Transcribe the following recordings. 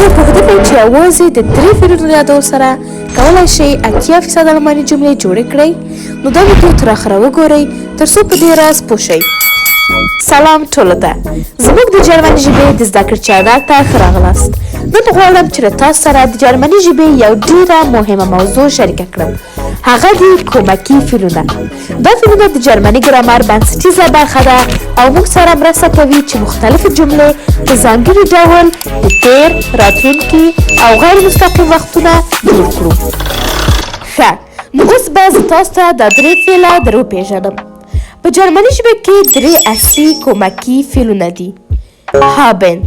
آیا پوهېدلی چې یوازې د 3 فعلونو د یادولو سره کولی شئ 80% الماني جملې جوړې کړئ؟ نو دا ویډیو تر اخره وګورئ تر څو په دې راز پوه شئ. سلام ټولو ته، زموږ د جرمني ژبې د زده کړې چانل ته ښه راغلاست. نن غواړم چې له تاسو سره د جرمني ژبې یو ډېره مهمه موضوع شریکه کړم، هغه دي کومکي فعلونه. دا فعلونه د جرمني ګرامر بنسټیزه برخه ده او موږ سره مرسته کوي چې مختلفې جملې په ځانګړي ډول د تېر، راتلونکي او غیر مستقیم وختونه جوړ کړو. ښه، نو اوس به زه تاسو ته دا 3 فعله در وپېژنم. په جرمني ژبه کې 3 اصلي کومکي فعلونه دي: haben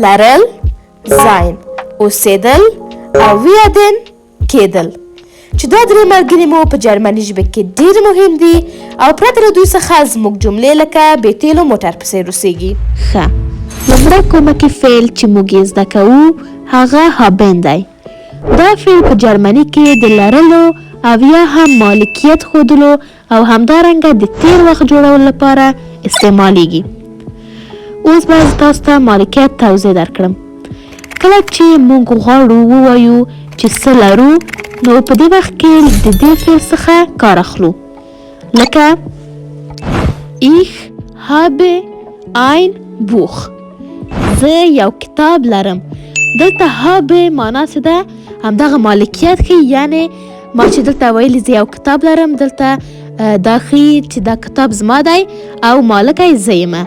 لرل، sein اوسېدل او werden کېدل، چې دا 3 ملګري مو په جرمني ژبه کې ډېر مهم دي او پرته له دوی څخه زموږ جملې لکه بې تیلو موټر په څېر اوسېږي. ښه، لومړی کومکي فعل چې موږ یې زده کوو هغه haben دی. دا فعل په جرمني کې د لرلو او یا هم مالکیت ښودلو او همدارنګه د تېر وخت جوړولو لپاره استعمالیږي. اوس به زه تاسو ته مالکیت توضیح درکړم. کله چې موږ غواړو ووایو چې څه لرو، نو په دې وخت کې د دې فعل څخه کار اخلو، لکه ich habe ein Buch. زه یو کتاب لرم. دلته habe معنا څه ده؟ همدغه مالکیت ښیي، یعنې ما چې دلته ویلي زه یو کتاب لرم، دلته دا ښیي چې دا کتاب زما دی او مالکه یې زه یمه.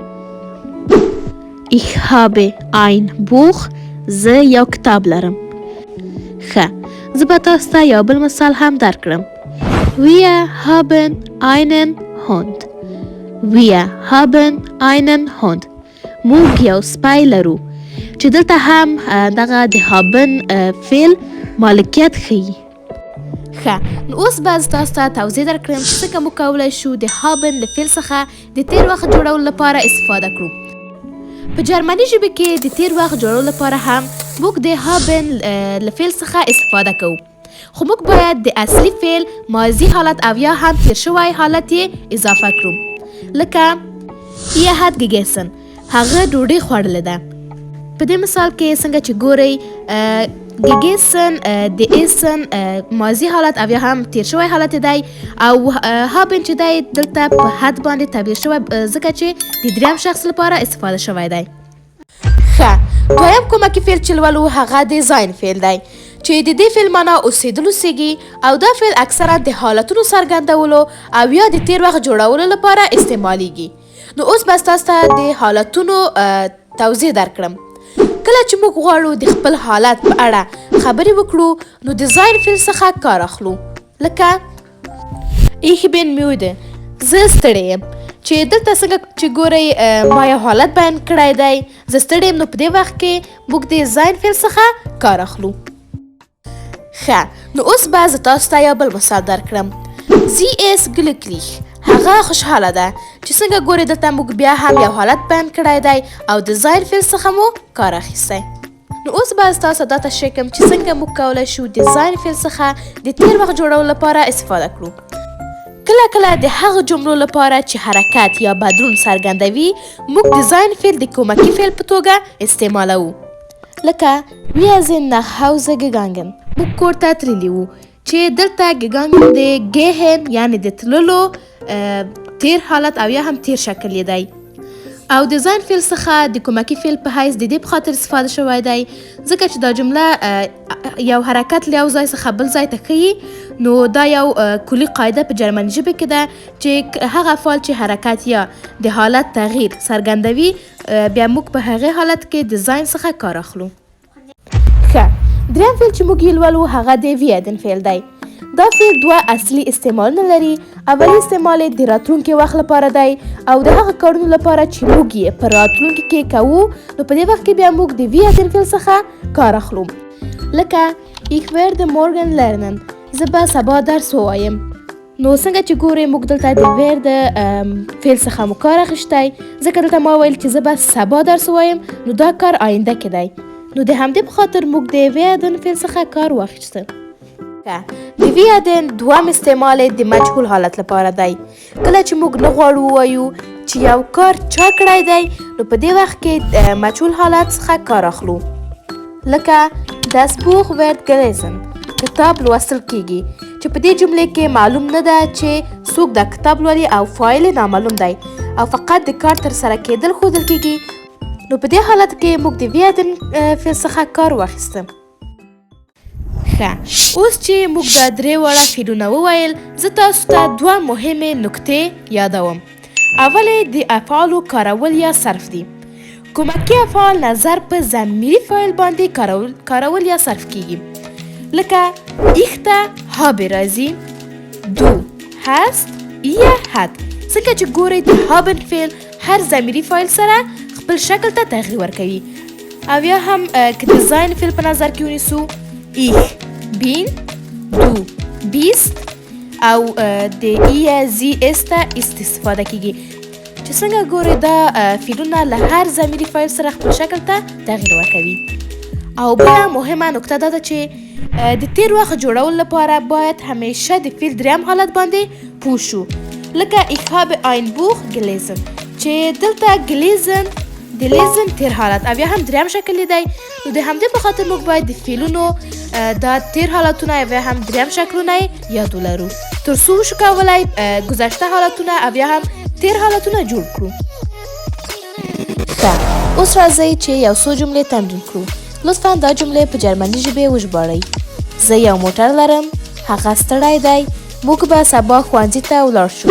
Ich habe ein Buch. زه یو کتاب لرم. ښه، زه به تاسو ته یو بل مثال هم درکړم. Wir haben einen Hund. Wir haben einen Hund. موږ یو سپی لرو، چې دلته هم دغه د haben فعل مالکیت ښیي. ښه، نو اوس به زه تاسو ته توضیح درکړم چې څنګه موږ کولی شو د haben له فعل څخه د تېر وخت جوړولو لپاره استفاده کړو. په جرمني ژبه کې د تېر وخت جوړولو لپاره هم موږ د haben له فعل څخه استفاده کوو، خو موږ باید د اصلي فعل ماضي حالت او یا هم تېر شوی حالت یې اضافه کړو، لکه er hat gegessen. هغه ډوډۍ خوړلې ده. په دې مثال کې څنګه چې ګورئ gegessen د essen ماضي حالت او یا هم تېر شوی حالت دی او haben چې دی دلته په حد باندې تعبیر شوی ځکه چې د دریم شخص لپاره استفاده شوی دی. ښه، دویم کومکي فعل چې لولو هغه د sein فعل دی، چې د دې فعل معنا اوسېدل اوسېږي او دا فعل اکثرا د حالتونو څرګندولو او یا د تېر وخت جوړولو لپاره استعمالیږي. نو اوس به ستاسو ته د حالتونو توضیح درکړم. کله چې موږ غواړو د خپل حالت په اړه خبرې وکړو، نو د sein فعل څخه کار اخلو، لکه ich bin müde. زه ستړی یم، چې دلته څنګه چې ګورئ ما یو حالت بیان کړی دی، زه ستړی یم، نو په دې وخت کې موږ د sein فعل څخه کار اخلو. ښه، نو اوس به زه تاسو ته یو بل مثال درکړم. sie ist glücklich. هغه خوشحاله ده، چې څنګه ګورئ دلته موږ بیا هم یو حالت بیان کړی دی او د sein فعل څخه مو کار اخیستی. نو اوس به زه تاسو ته تشریح کړم چې څنګه موږ کولی شو د sein فعل څخه د تېر وخت جوړولو لپاره استفاده کړو. کله کله د هغه جملو لپاره چې حرکت یا بدلون څرګندوي موږ د sein فعل د کومکي فعل په توګه استعمالوو، لکه wir sind nach Hause gegangen. موږ کور ته تللي وو، چې دلته gegangen د gehen یعنې د تللو تېر حالت او یا هم تېر شکل یې دی او د sein فعل څخه د کومکي فعل په حیث د دې په خاطر استفاده شوی دی ځکه چې دا جمله یو حرکت له یو ځای څخه بل ځای ته ښیي. نو دا یو کلي قاعده په جرمني ژبه کې ده چې هغه افعال چې حرکت یا د حالت تغییر څرګندوي بیا موږ په هغې حالت کې د sein څخه کار اخلو. ښه، دریم فعل چې موږ یې لولو هغه د werden فعل دی. دا فعل 2 اصلي استعمالونه لري. اولی استعمال یې د راتلونکي وخت لپاره دی او د هغه کارونو لپاره چې موږ یې په راتلونکي کې کوو، نو په دې وخت کې بیا موږ د werden فعل څخه کار اخلو، لکه ich werde morgen lernen. زه به سبا درس ووایم. نو څنګه چې ګورئ موږ دلته د werde فعل څخه مو کار اخیستی ځکه دلته ما ویل چې زه به سبا درس ووایم، نو دا کار آینده کې دی، نو د همدې په خاطر موږ د werden فعل څخه کار واخیسته. د werden دوم استعمال د مجهول حالت لپاره دی. کله چې موږ نه غواړو ووایو چې یو کار چا کړی دی، نو په دې وخت کې مجهول حالت څخه کار اخلو، لکه Das Buch wird gelesen کتاب لوستل کیږي چې په دې جملې کې معلوم نه ده چې څوک دا کتاب لولي او فاعل نامعلوم دی او فقط د کار تر سره کېدل ښودل کیږي نو په دې حالت کې موږ د werden فعل څخه کار واخیسته. ښه اوس چې موږ دا درې واړه فعلونه وویل زه تاسو ته دوه مهمې نکتې یادوم. اولې د افعالو کارول یا صرف دي. کومکي افعال نظر په ضمیري فاعل باندې کارول یا صرف کیږي لکه ایخته habe راځي du hast ihr hat څنګه چې ګورئ د haben فعل هر ضمیري فاعل سره خپل شکل ته تغییر ورکوي او یا هم که د زاین فعل په نظر کې ونیسو ich bin du bist او د ihr sie ist استفاده کیږي چې څنګه ګورئ دا فعلونه له هر ضمیري فاعل سره خپل شکل ته تغییر ورکوي. او بله مهمه نکته دا ده چې د تیر وخت جوړولو لپاره باید همیشه د فعل دریم حالت باندې پوه شو لکه ich habe ein Buch gelesen چې دلته gelesen د لیزن تیر حالت او یا هم دریم شکل دی نو د همدې په خاطر موږ باید د فعلونو دا تیر حالتونه او یا هم دریم شکلونه یاد ولرو تر څو وشو کولی گذشته حالتونه او یا هم تیر حالتونه جوړ کړو. ښه اوس راځئ چې یو څو جملې تمرین کړو. لطفا دا جملې په جرمني ژبې وژباړئ. زه یو موټر لرم هغه ستړی دی موږ به سبا ښوونځي ته ولاړ شو.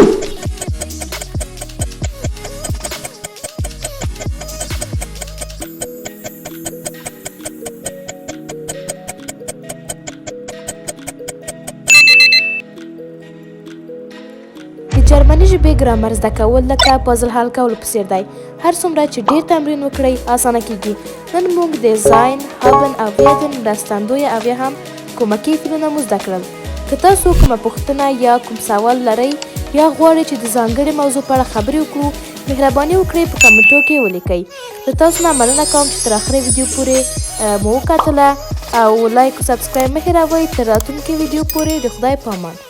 جرمني ژبې ګرامر زده کول لکه پازل حل کولو په څیر دی. هر څومره چې ډیر تمرین وکړئ اسانه کیږي. نن موږ د زاین haben او werden مرستندویه او یا هم کومکي فعلونه مو زده کړل. که تاسو کومه پوښتنه یا کوم سوال لرئ یا غواړئ چې د ځانګړې موضوع په اړه خبرې وکړو مهرباني وکړئ په کمنټو کې ولیکئ. له تاسو نه مننه کوم چې تر اخره ویډیو پورې مو وکتله او لایک او سبسکرایب مه هېروئ. تر راتلونکي ویډیو پورې د خدای په امان.